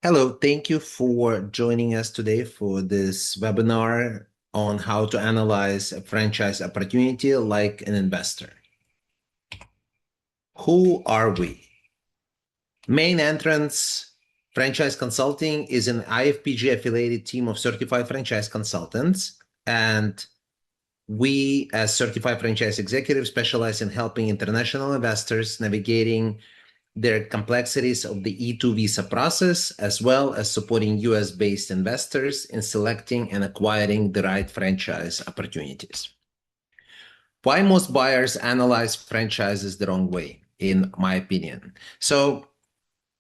Hello, thank you for joining us today for this webinar on how to analyze a franchise opportunity like an investor. Who are we? Main Entrance Franchise Consulting is an IFPG affiliated team of certified franchise consultants, and we, as certified franchise executives, specialize in helping international investors navigating their complexities of the E2 visa process, as well as supporting US-based investors in selecting and acquiring the right franchise opportunities. Why most buyers analyze franchises the wrong way, in my opinion. So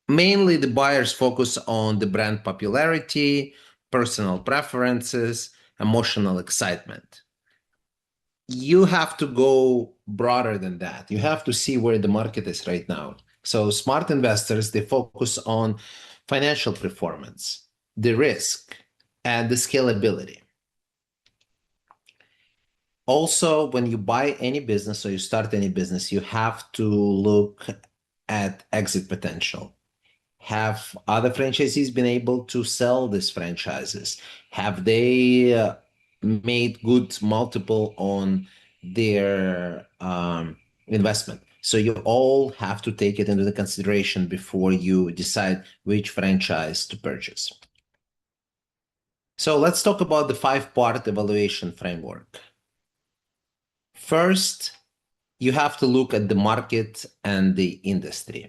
mainly the buyers focus on the brand popularity, personal preferences, emotional excitement. You have to go broader than that. You have to see where the market is right now. So smart investors, they focus on financial performance, the risk, and the scalability. Also, when you buy any business or you start any business, you have to look at exit potential. Have other franchisees been able to sell these franchises? Have they made good multiple on their investment? So you all have to take it into the consideration before you decide which franchise to purchase. So let's talk about the five-part evaluation framework. First, you have to look at the market and the industry.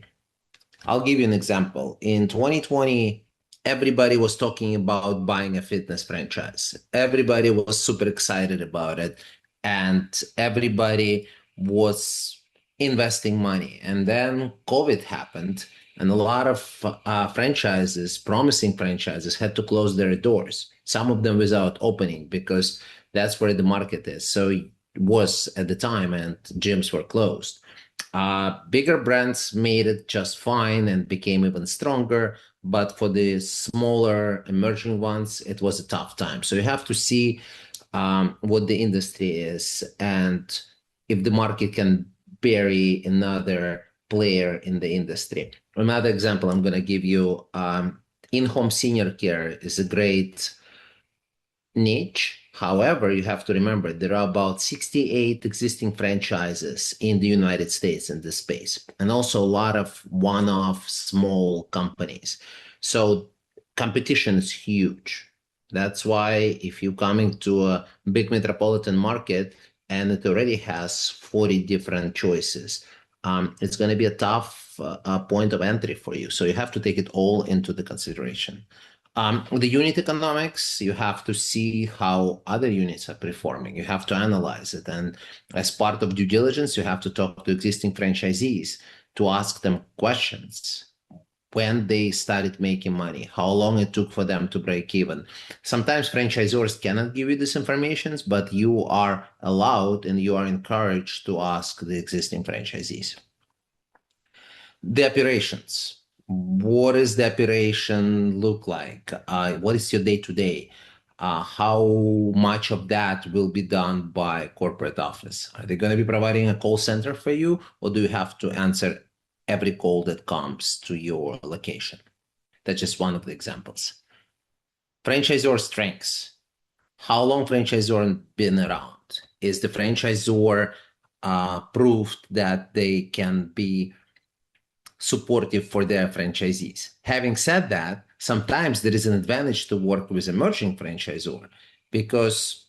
I'll give you an example. In 2020, everybody was talking about buying a fitness franchise. Everybody was super excited about it, and everybody was investing money. And then COVID happened, and a lot of franchises, promising franchises, had to close their doors. Some of them without opening because that's where the market is. So it was at the time, and gyms were closed. Bigger brands made it just fine and became even stronger, but for the smaller emerging ones, it was a tough time. So you have to see what the industry is and if the market can bury another player in the industry. Another example I'm going to give you, in-home senior care is a great niche. However, you have to remember there are about 68 existing franchises in the United States in this space, and also a lot of one-off small companies. So competition is huge. That's why if you're coming to a big metropolitan market and it already has 40 different choices, it's going to be a tough point of entry for you. So you have to take it all into the consideration. The unit economics, you have to see how other units are performing. You have to analyze it. And as part of due diligence, you have to talk to existing franchisees to ask them questions. When they started making money, how long it took for them to break even. Sometimes franchisors cannot give you this information, but you are allowed and you are encouraged to ask the existing franchisees. The operations. What does the operation look like? What is your day-to-day? How much of that will be done by corporate office? Are they going to be providing a call center for you, or do you have to answer every call that comes to your location? That's just one of the examples. Franchisor strengths. How long franchisor been around? Is the franchisor proved that they can be supportive for their franchisees? Having said that, sometimes there is an advantage to work with emerging franchisor, because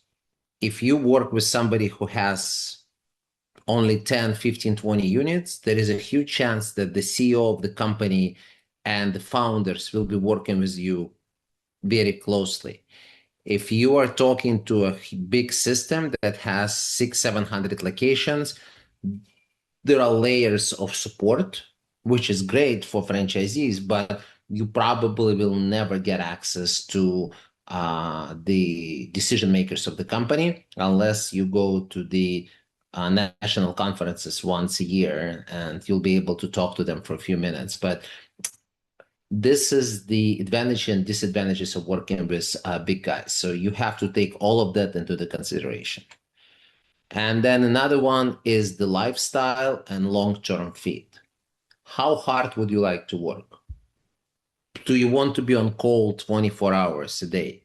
if you work with somebody who has only 10, 15, 20 units, there is a huge chance that the CEO of the company and the founders will be working with you very closely. If you are talking to a big system that has 600-700 locations, there are layers of support, which is great for franchisees, but you probably will never get access to the decision makers of the company unless you go to the national conferences once a year, and you'll be able to talk to them for a few minutes. But this is the advantage and disadvantages of working with big guys. So you have to take all of that into the consideration. And then another one is the lifestyle and long-term fit. How hard would you like to work? do you want to be on call 24 hours a day?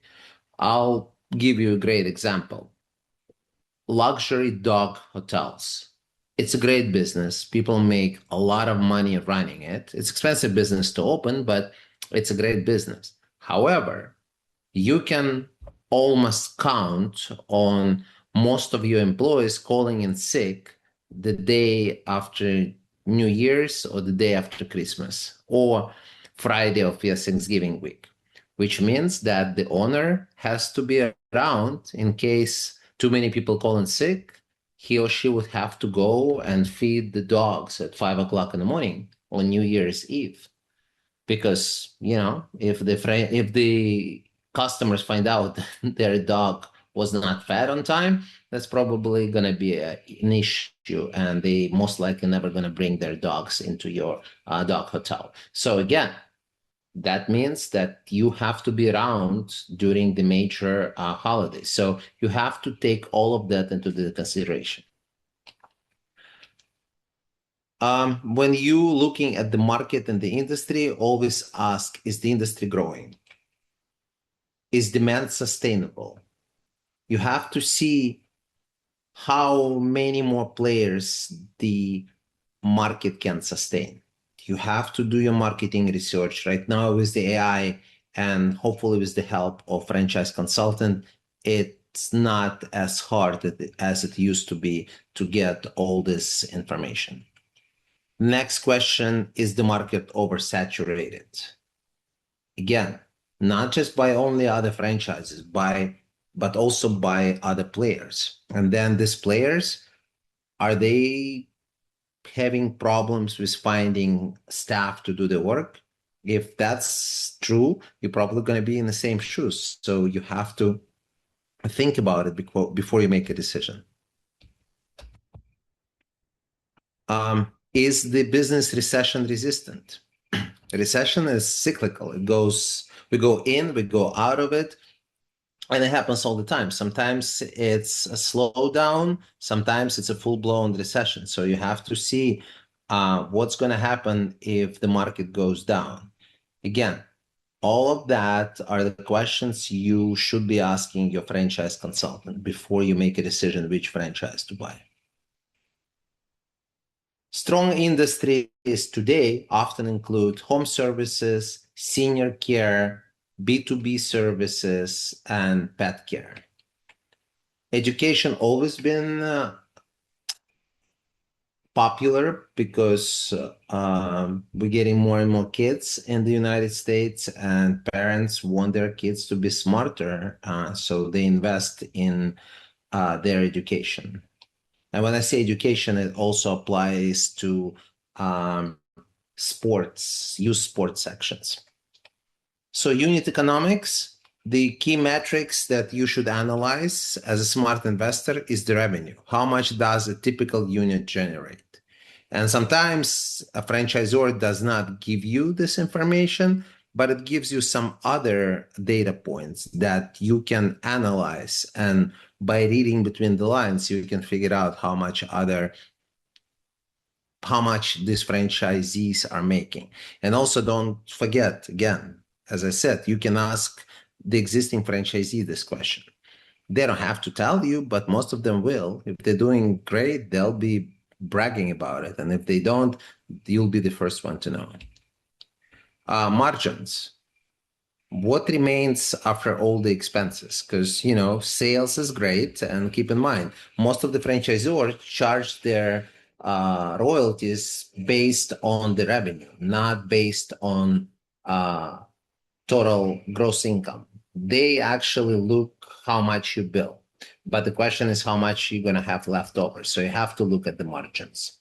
I'll give you a great example. Luxury dog hotels. It's a great business. People make a lot of money running it. It's expensive business to open, but it's a great business. However, you can almost count on most of your employees calling in sick the day after New Year's or the day after Christmas or Friday of your Thanksgiving week, which means that the owner has to be around in case too many people call in sick. He or she would have to go and feed the dogs at 5 o'clock in the morning on New Year's Eve. Because, if the customers find out their dog was not fed on time, that's probably going to be an issue, and they most likely never going to bring their dogs into your dog hotel. So again, that means that you have to be around during the major holidays. So you have to take all of that into the consideration. When you looking at the market and the industry, always ask, is the industry growing? Is demand sustainable? You have to see how many more players the market can sustain. You have to do your marketing research. Right now with the AI and hopefully with the help of franchise consultant, it's not as hard as it used to be to get all this information. Next question, is the market oversaturated? Again, not just by only other franchises, but also by other players. And then these players, are they having problems with finding staff to do the work? If that's true, you're probably going to be in the same shoes. So you have to think about it before you make a decision. Is the business recession resistant? Recession is cyclical. We go in, we go out of it, and it happens all the time. Sometimes it's a slowdown, sometimes it's a full-blown recession. So you have to see what's going to happen if the market goes down. Again, all of that are the questions you should be asking your franchise consultant before you make a decision which franchise to buy. Strong industries today often include home services, senior care, B2B services, and pet care. Education always been popular because we're getting more and more kids in the United States, and parents want their kids to be smarter, so they invest in their education. And when I say education, it also applies to sports, youth sports sections. So unit economics, the key metrics that you should analyze as a smart investor is the revenue. How much does a typical unit generate? And sometimes a franchisor does not give you this information, but it gives you some other data points that you can analyze. And by reading between the lines, you can figure out how much these franchisees are making. And also don't forget, again, as I said, you can ask the existing franchisee this question. They don't have to tell you, but most of them will. If they're doing great, they'll be bragging about it. And if they don't, you'll be the first one to know. Margins. What remains after all the expenses? Because, sales is great. And keep in mind, most of the franchisors charge their royalties based on the revenue, not based on total gross income. They actually look how much you bill. But the question is how much you're going to have left over. So you have to look at the margins.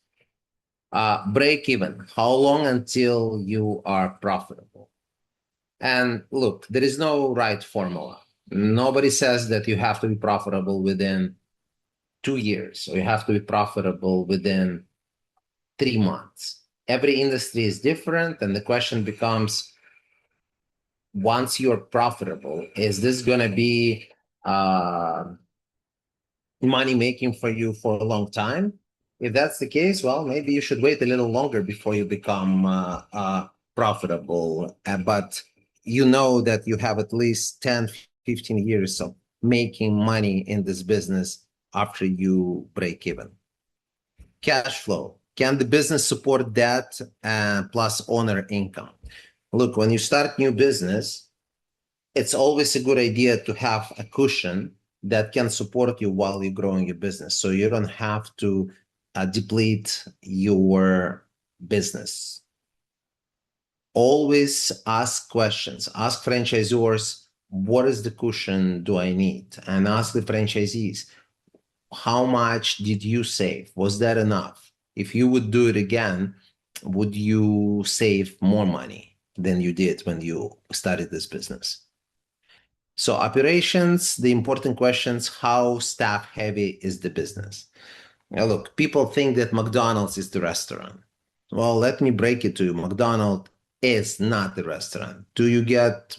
Break even. How long until you are profitable? And look, there is no right formula. Nobody says that you have to be profitable within 2 years, or you have to be profitable within 3 months. Every industry is different. And the question becomes, once you're profitable, is this going to be money making for you for a long time? If that's the case, well, maybe you should wait a little longer before you become profitable. But you know that you have at least 10, 15 years of making money in this business after you break even. Cash flow. Can the business support debt plus owner income? Look, when you start new business, it's always a good idea to have a cushion that can support you while you're growing your business. So you don't have to deplete your business. Always ask questions. Ask franchisors, what is the cushion do I need? And ask the franchisees, how much did you save? Was that enough? If you would do it again, would you save more money than you did when you started this business? So operations, the important questions, how staff heavy is the business? Now look, people think that McDonald's is the restaurant. Well, let me break it to you. McDonald's is not the restaurant. Do you get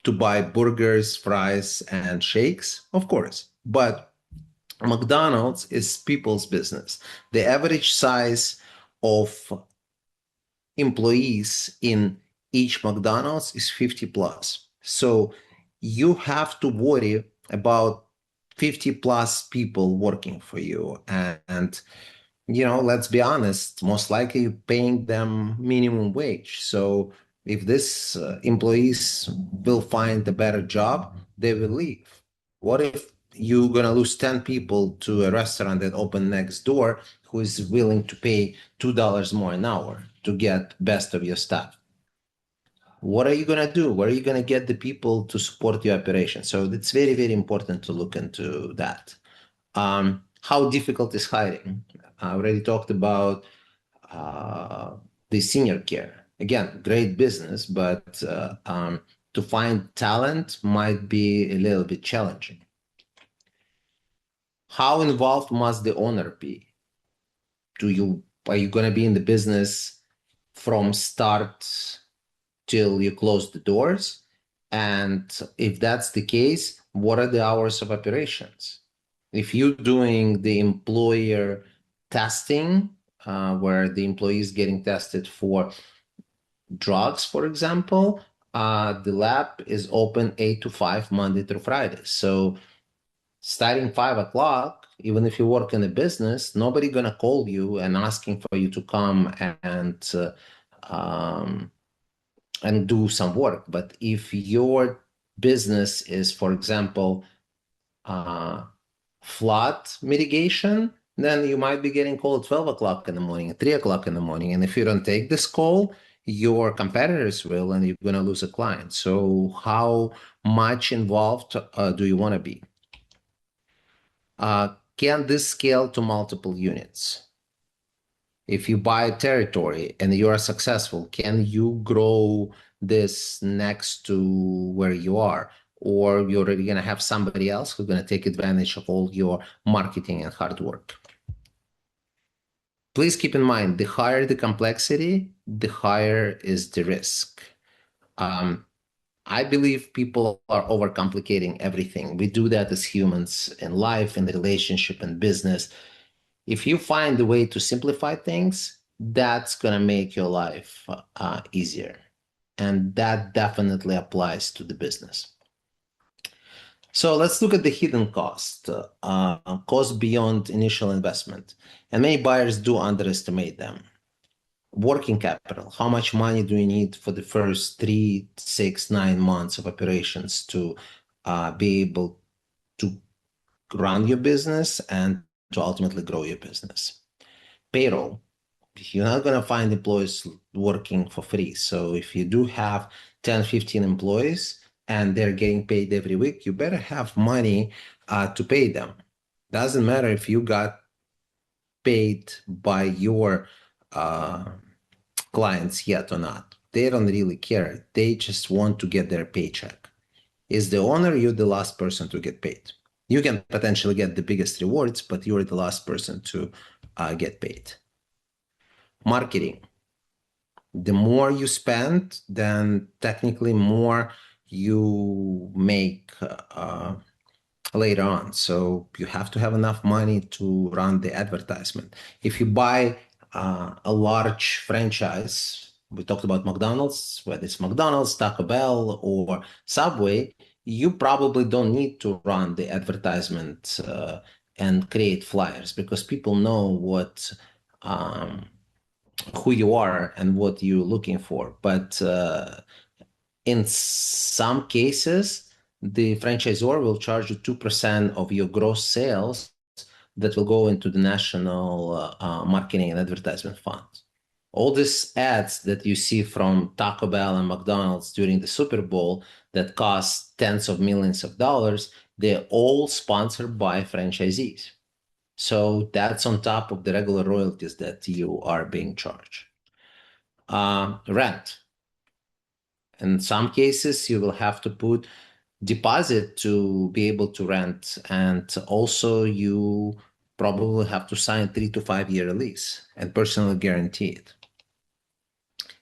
to buy burgers, fries, and shakes? Of course. But McDonald's is people's business. The average size of employees in each McDonald's is 50 plus. So you have to worry about 50 plus people working for you. And let's be honest, most likely you're paying them minimum wage. So if this employees will find a better job, they will leave. What if you're going to lose 10 people to a restaurant that opened next door who is willing to pay $2 more an hour to get best of your staff? What are you going to do? Where are you going to get the people to support your operation? So it's very, very important to look into that. How difficult is hiring? I already talked about the senior care. Again, great business, but to find talent might be a little bit challenging. How involved must the owner be? Are you going to be in the business from start till you close the doors? And if that's the case, what are the hours of operations? If you're doing the employer testing, where the employee is getting tested for drugs, for example, the lab is open 8 to 5, Monday through Friday. So starting 5 o'clock, even if you work in a business, nobody gonna call you and asking for you to come and do some work. But if your business is, for example, flood mitigation, then you might be getting called 12 o'clock in the morning, 3 o'clock in the morning. And if you don't take this call, your competitors will, and you're going to lose a client. So how much involved do you want to be? Can this scale to multiple units? If you buy territory and you are successful, can you grow this next to where you are? Or you're already going to have somebody else who's going to take advantage of all your marketing and hard work? Please keep in mind, the higher the complexity, the higher is the risk. I believe people are overcomplicating everything. We do that as humans in life, in the relationship, and business. If you find a way to simplify things, that's going to make your life easier. And that definitely applies to the business. So let's look at the hidden cost, cost beyond initial investment. And many buyers do underestimate them. Working capital, how much money do you need for the first 3, 6, 9 months of operations to be able to run your business and to ultimately grow your business? Payroll, you're not going to find employees working for free. So if you do have 10, 15 employees and they're getting paid every week, you better have money to pay them. Doesn't matter if you got paid by your clients yet or not. They don't really care. They just want to get their paycheck. Is the owner, you're the last person to get paid. You can potentially get the biggest rewards, but you're the last person to get paid. Marketing. The more you spend, then technically more you make later on. So you have to have enough money to run the advertisement. If you buy a large franchise we talked about McDonald's, whether it's McDonald's, Taco Bell, or Subway, you probably don't need to run the advertisement and create flyers because people know um, who you are and what you're looking for. But in some cases, the franchisor will charge you 2% of your gross sales that will go into the national marketing and advertisement fund. All these ads that you see from Taco Bell and McDonald's during the Super Bowl that cost tens of millions of dollars, they're all sponsored by franchisees. So that's on top of the regular royalties that you are being charged. Rent. In some cases, you will have to put deposit to be able to rent, and also you probably have to sign a 3 to 5 year lease and personally guarantee it.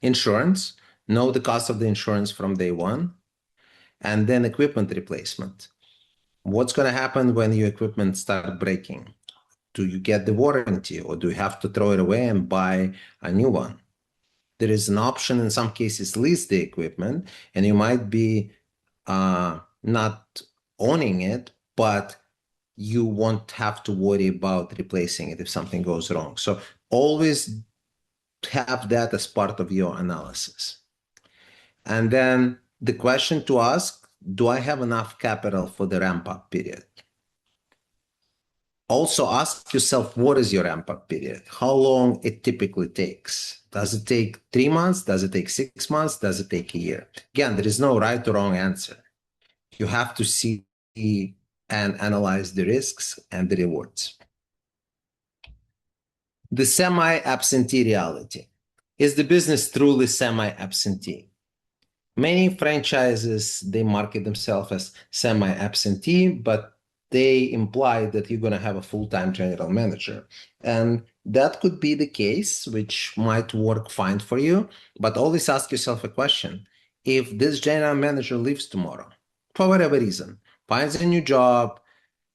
Insurance, know the cost of the insurance from day one, and then equipment replacement. What's going to happen when your equipment start breaking? Do you get the warranty, or do you have to throw it away and buy a new one? There is an option in some cases, lease the equipment, and you might be not owning it, but you won't have to worry about replacing it if something goes wrong. So always have that as part of your analysis. And then the question to ask, do I have enough capital for the ramp-up period? Also ask yourself, what is your ramp-up period? How long it typically takes? Does it take 3 months? Does it take 6 months? Does it take a year? Again, there is no right or wrong answer. You have to see and analyze the risks and the rewards. The semi-absentee reality. Is the business truly semi-absentee? Many franchises, they market themselves as semi-absentee, but they imply that you're going to have a full-time general manager. And that could be the case, which might work fine for you, but always ask yourself a question. If this general manager leaves tomorrow, for whatever reason, finds a new job,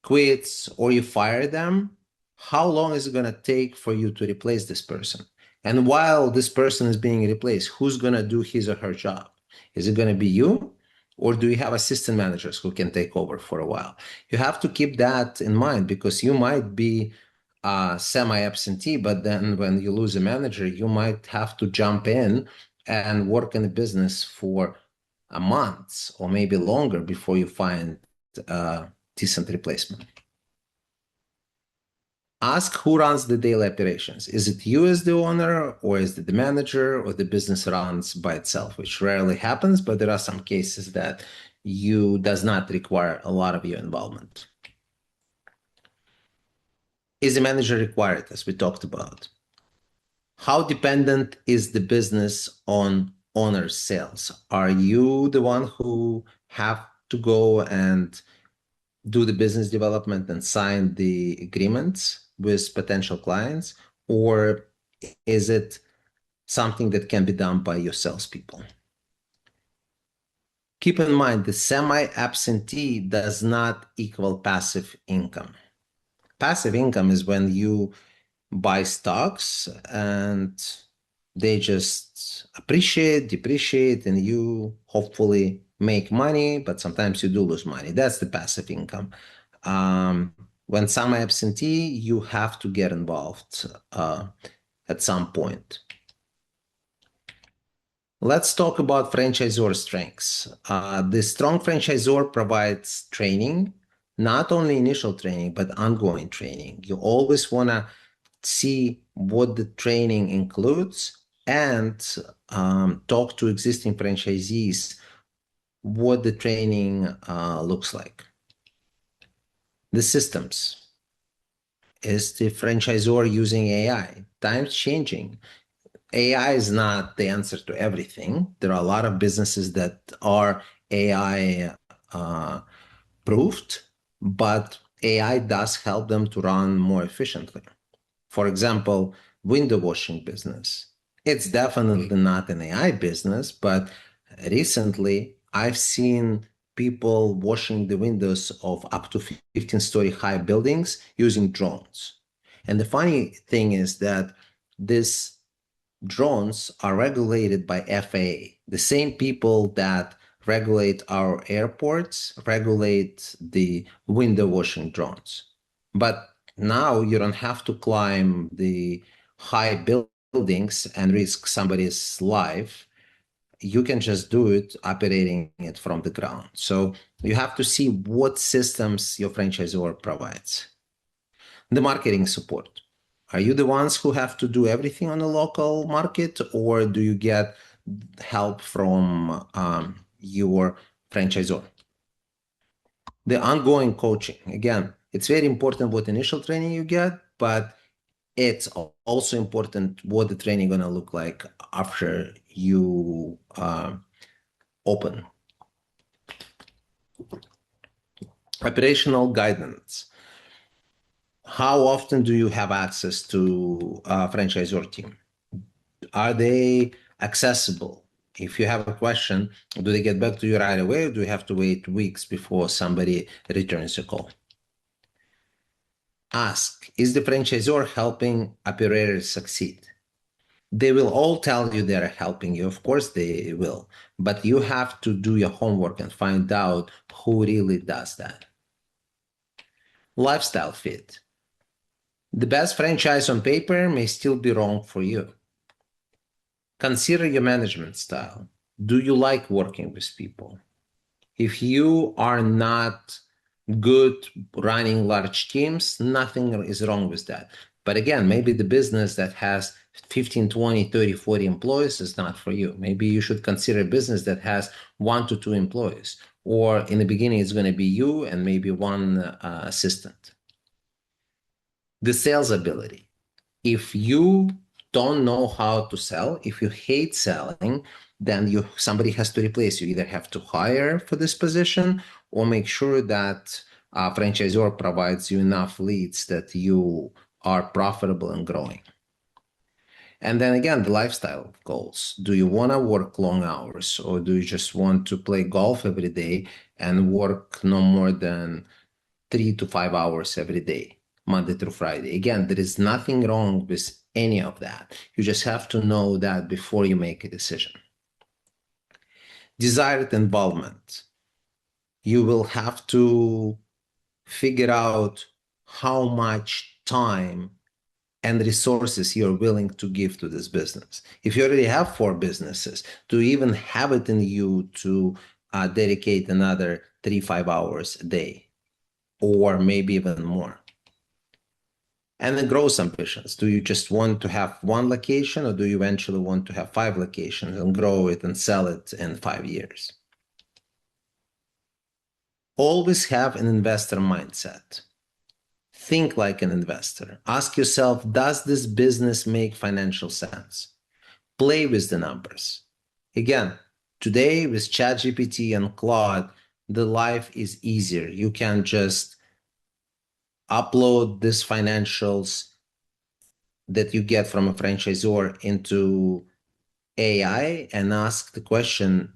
quits, or you fire them, how long is it going to take for you to replace this person? And while this person is being replaced, who's going to do his or her job? Is it going to be you? Or do you have assistant managers who can take over for a while? You have to keep that in mind because you might be semi-absentee, but then when you lose a manager, you might have to jump in and work in the business for a month or maybe longer before you find a decent replacement. Ask who runs the daily operations. Is it you as the owner, or is it the manager, or the business runs by itself, which rarely happens, but there are some cases that you does not require a lot of your involvement. Is the manager required, as we talked about? How dependent is the business on owner's sales? Are you the one who have to go and do the business development and sign the agreements with potential clients, or is it something that can be done by your salespeople? Keep in mind, the semi-absentee does not equal passive income. Passive income is when you buy stocks and they just appreciate, depreciate, and you hopefully make money, but sometimes you do lose money. That's the passive income. When semi-absentee, you have to get involved at some point. Let's talk about franchisor strengths. The strong franchisor provides training, not only initial training, but ongoing training. You always want to see what the training includes and talk to existing franchisees what the training looks like. The systems. Is the franchisor using AI? Time's changing. AI is not the answer to everything. There are a lot of businesses that are AI proofed, but AI does help them to run more efficiently. For example, window washing business. It's definitely not an AI business, but recently I've seen people washing the windows of up to 15-story high buildings using drones. And the funny thing is that this drones are regulated by FAA. The same people that regulate our airports regulate the window washing drones. But now you don't have to climb the high buildings and risk somebody's life. You can just do it operating it from the ground. So you have to see what systems your franchisor provides. The marketing support. Are you the ones who have to do everything on the local market, or do you get help from your franchisor? The ongoing coaching. Again, it's very important what initial training you get, but it's also important what the training gonna look like after you open. Operational guidance. How often do you have access to a franchisor team? Are they accessible? If you have a question, do they get back to you right away, or do you have to wait weeks before somebody returns a call? Ask, is the franchisor helping operators succeed? They will all tell you they're helping you. Of course they will, but you have to do your homework and find out who really does that. Lifestyle fit. The best franchise on paper may still be wrong for you. Consider your management style. Do you like working with people? If you are not good running large teams, nothing is wrong with that. But again, maybe the business that has 15, 20, 30, 40 employees is not for you. Maybe you should consider a business that has 1 to 2 employees, or in the beginning, it's going to be you and maybe one assistant. The sales ability. If you don't know how to sell, if you hate selling, then somebody has to replace you. Either have to hire for this position or make sure that a franchisor provides you enough leads that you are profitable and growing. And then again, the lifestyle goals. Do you want to work long hours, or do you just want to play golf every day and work no more than 3 to 5 hours every day, Monday through Friday? Again, there is nothing wrong with any of that. You just have to know that before you make a decision. Desired involvement. You will have to figure out how much time and resources you're willing to give to this business. If you already have 4 businesses, to even have it in you to dedicate another 3-5 hours a day, or maybe even more. And the growth ambitions. Do you just want to have 1 location, or do you eventually want to have 5 locations and grow it and sell it in 5 years? Always have an investor mindset. Think like an investor. Ask yourself, does this business make financial sense? Play with the numbers. Again, today with ChatGPT and Claude, the life is easier. You can just upload these financials that you get from a franchisor into AI and ask the question,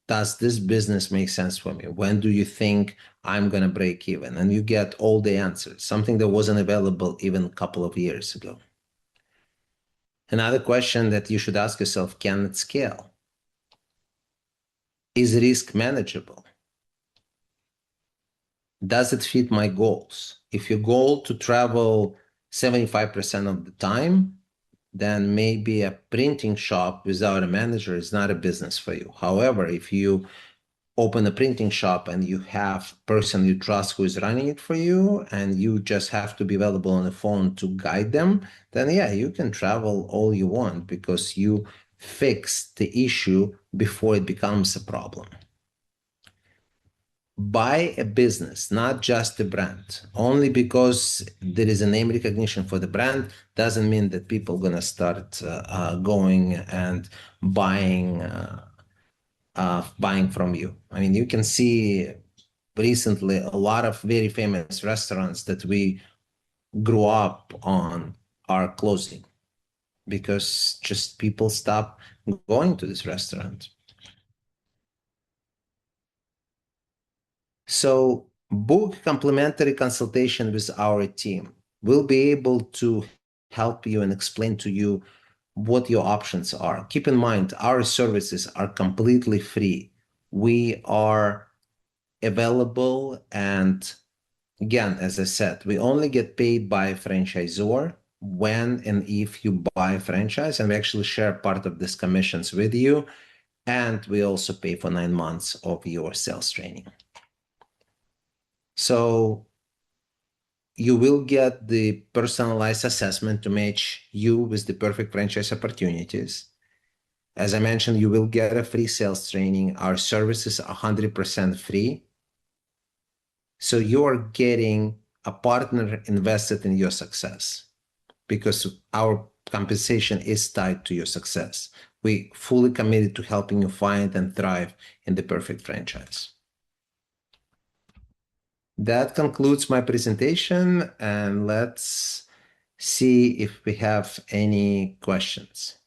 does this business make sense for me? When do you think I'm going to break even? And you get all the answers, something that wasn't available even a couple of years ago. Another question that you should ask yourself, can it scale? Is risk manageable? Does it fit my goals? If your goal to travel 75% of the time, then maybe a printing shop without a manager is not a business for you. However, if you open a printing shop and you have a person you trust who is running it for you, and you just have to be available on the phone to guide them, then yeah, you can travel all you want because you fix the issue before it becomes a problem. Buy a business, not just a brand. Only because there is a name recognition for the brand doesn't mean that people are going to start going and buying from you. I mean, you can see recently a lot of very famous restaurants that we grew up on are closing because just people stop going to this restaurant. So book complimentary consultation with our team. We'll be able to help you and explain to you what your options are. Keep in mind, our services are completely free. We are available, and again, as I said, we only get paid by franchisor when and if you buy a franchise, and we actually share part of these commissions with you. And we also pay for 9 months of your sales training. So you will get the personalized assessment to match you with the perfect franchise opportunities. As I mentioned, you will get a free sales training. Our service is 100% free. So you are getting a partner invested in your success because our compensation is tied to your success. We fully committed to helping you find and thrive in the perfect franchise. That concludes my presentation, and let's see if we have any questions.